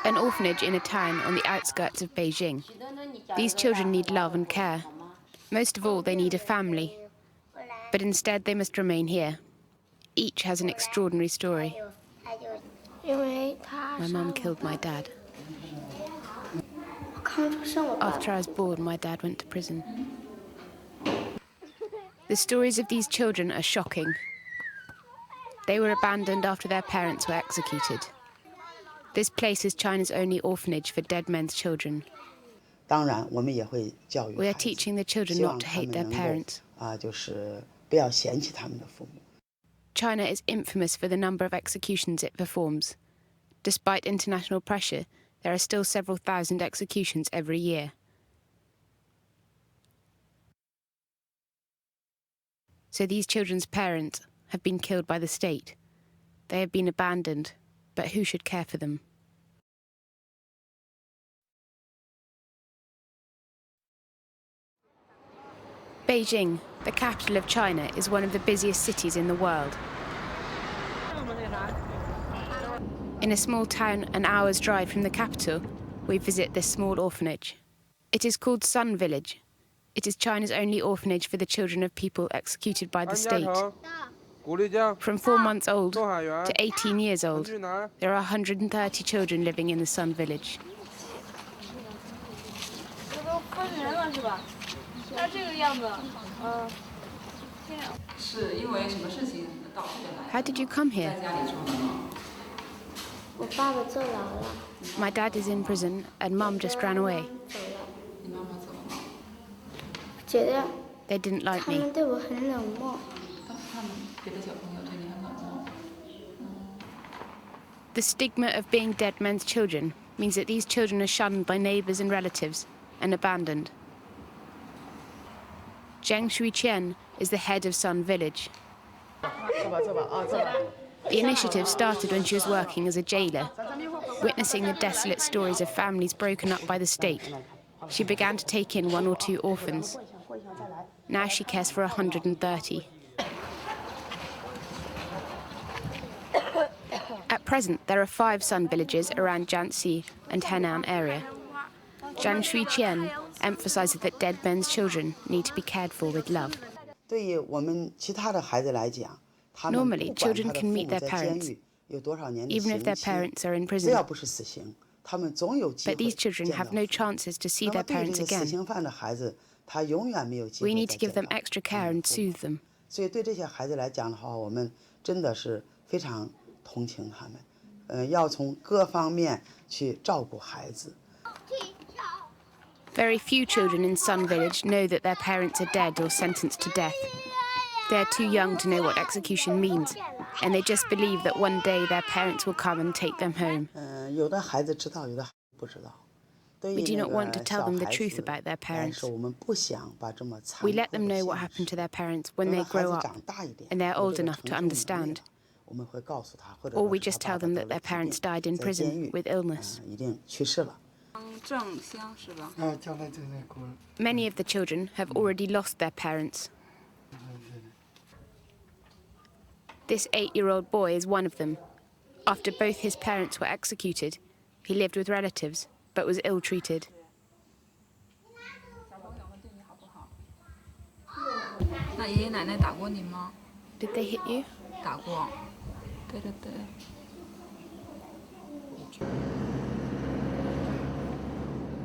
An orphanage in a town on the outskirts of Beijing. These children need love and care. Most of all, they need a family. But instead, they must remain here. Each has an extraordinary story. My mum killed my dad. After I was born, my dad went to prison. The stories of these children are shocking. They were abandoned after their parents were executed. This place is China's only orphanage for dead men's children. We are teaching the children not to hate their parents. China is infamous for the number of executions it performs. Despite international pressure, there are still several thousand executions every year. So these children's parents have been killed by the state. They have been abandoned, but who should care for them? Beijing, the capital of China, is one of the busiest cities in the world. In a small town an hour's drive from the capital, we visit this small orphanage. It is called Shunned Village. It is China's only orphanage for the children of people executed by the state. From 4 months old to 18 years old, there are 130 children living in the Shunned Village. How did you come here? My dad is in prison and Mum just ran away. They didn't like me. The stigma of being dead men's children means that these children are shunned by neighbours and relatives and abandoned. Zhang Shuiqian is the head of Shunned Village. The initiative started when she was working as a jailer. Witnessing the desolate stories of families broken up by the state, she began to take in 1 or 2 orphans. Now she cares for 130. At present, there are 5 Shunned villages around Jiangxi and Henan area. Zhang Shuiqian emphasises that dead men's children need to be cared for with love. Normally, children can meet their parents, even if their parents are in prison. But these children have no chances to see their parents again. We need to give them extra care and soothe them. Very few children in Shunned Village know that their parents are dead or sentenced to death. They are too young to know what execution means, and they just believe that one day their parents will come and take them home. We do not want to tell them the truth about their parents. We let them know what happened to their parents when they grow up and they are old enough to understand. Or we just tell them that their parents died in prison with illness. Many of the children have already lost their parents. This 8-year-old boy is one of them. After both his parents were executed, he lived with relatives, but was ill-treated. Did they hit you?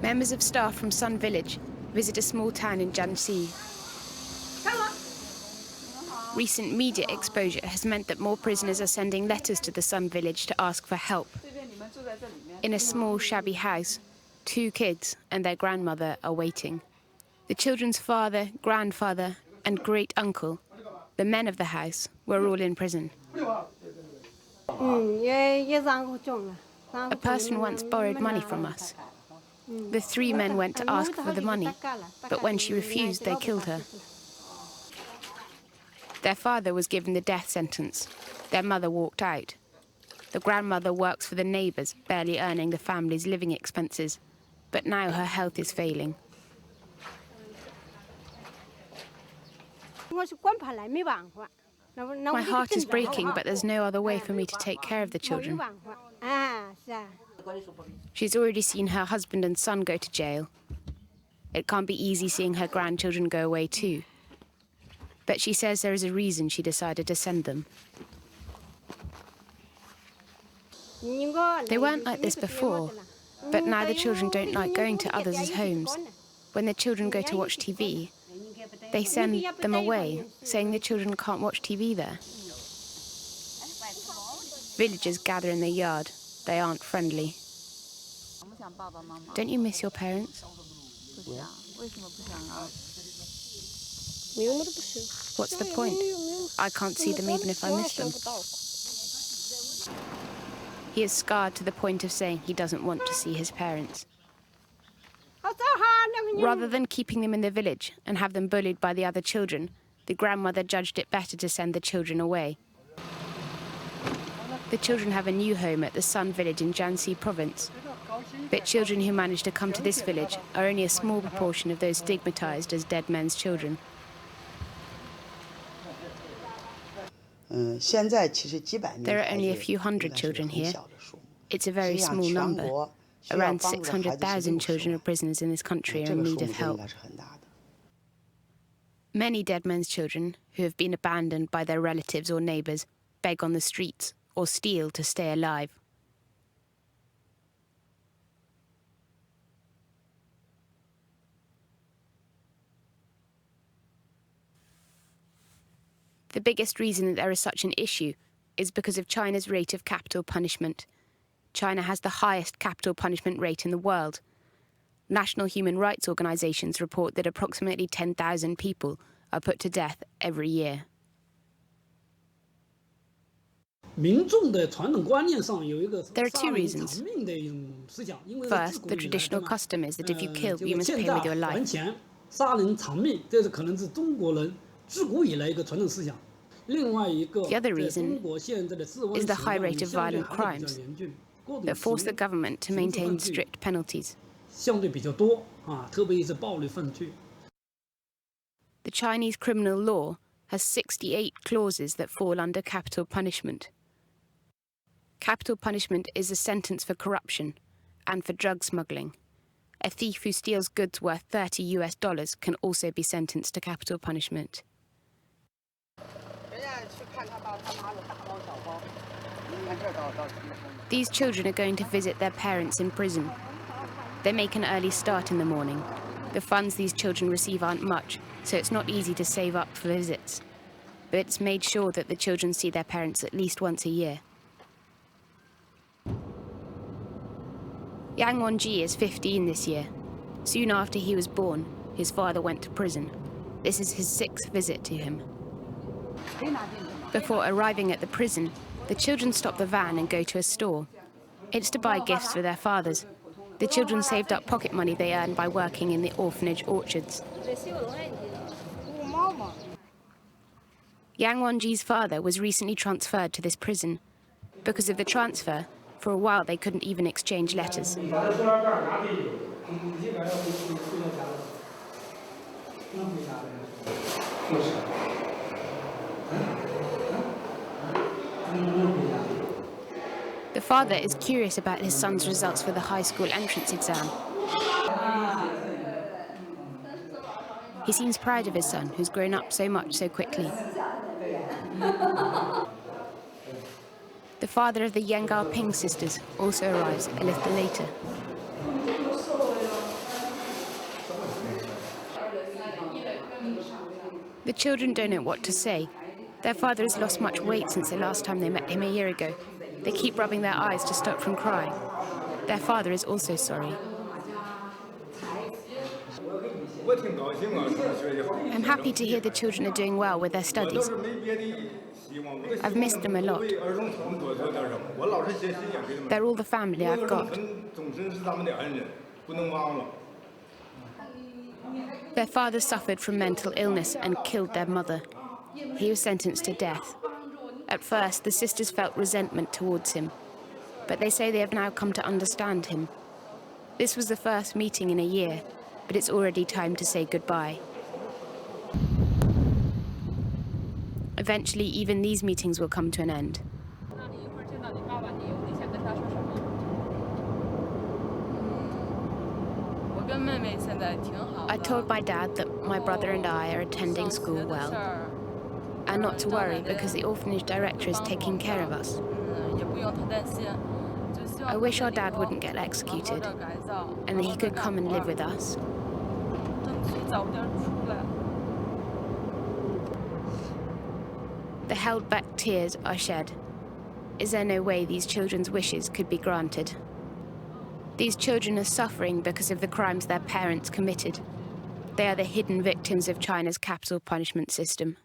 Members of staff from Shunned Village visit a small town in Jiangxi. Recent media exposure has meant that more prisoners are sending letters to the Shunned Village to ask for help. In a small, shabby house, 2 kids and their grandmother are waiting. The children's father, grandfather, and great-uncle, the men of the house, were all in prison. A person once borrowed money from us. The 3 men went to ask for the money, but when she refused, they killed her. Their father was given the death sentence. Their mother walked out. The grandmother works for the neighbours, barely earning the family's living expenses. But now her health is failing. My heart is breaking, but there's no other way for me to take care of the children. She's already seen her husband and son go to jail. It can't be easy seeing her grandchildren go away too. But she says there is a reason she decided to send them. They weren't like this before, but now the children don't like going to others' homes. When the children go to watch TV, they send them away, saying the children can't watch TV there. Villagers gather in the yard. They aren't friendly. Don't you miss your parents? What's the point? I can't see them even if I miss them. He is scarred to the point of saying he doesn't want to see his parents. Rather than keeping them in the village and have them bullied by the other children, the grandmother judged it better to send the children away. The children have a new home at the Shunned village in Jiangxi province. But children who manage to come to this village are only a small proportion of those stigmatised as dead men's children. There are only a few hundred children here. It's a very small number. Around 600,000 children of prisoners in this country are in need of help. Many dead men's children, who have been abandoned by their relatives or neighbours, beg on the streets or steal to stay alive. The biggest reason that there is such an issue is because of China's rate of capital punishment. China has the highest capital punishment rate in the world. National human rights organisations report that approximately 10,000 people are put to death every year. There are two reasons. First, the traditional custom is that if you kill, you must pay with your life. The other reason is the high rate of violent crimes that force the government to maintain strict penalties. The Chinese criminal law has 68 clauses that fall under capital punishment. Capital punishment is a sentence for corruption and for drug smuggling. A thief who steals goods worth $30 can also be sentenced to capital punishment. These children are going to visit their parents in prison. They make an early start in the morning. The funds these children receive aren't much, so it's not easy to save up for visits. But it's made sure that the children see their parents at least once a year. Yang Wonji is 15 this year. Soon after he was born, his father went to prison. This is his 6th visit to him. Before arriving at the prison, the children stop the van and go to a store. It's to buy gifts for their fathers. The children saved up pocket money they earned by working in the orphanage orchards. Yang Wonji's father was recently transferred to this prison. Because of the transfer, for a while they couldn't even exchange letters. The father is curious about his son's results for the high school entrance exam. He seems proud of his son, who's grown up so much so quickly. The father of the Yengar Ping sisters also arrives a little later. The children don't know what to say. Their father has lost much weight since the last time they met him a year ago. They keep rubbing their eyes to stop from crying. Their father is also sorry. I'm happy to hear the children are doing well with their studies. I've missed them a lot. They're all the family I've got. Their father suffered from mental illness and killed their mother. He was sentenced to death. At first, the sisters felt resentment towards him, but they say they have now come to understand him. This was the first meeting in a year, but it's already time to say goodbye. Eventually, even these meetings will come to an end. I told my dad that my brother and I are attending school well, and not to worry because the orphanage director is taking care of us. I wish our dad wouldn't get executed, and that he could come and live with us. The held-back tears are shed. Is there no way these children's wishes could be granted? These children are suffering because of the crimes their parents committed. They are the hidden victims of China's capital punishment system.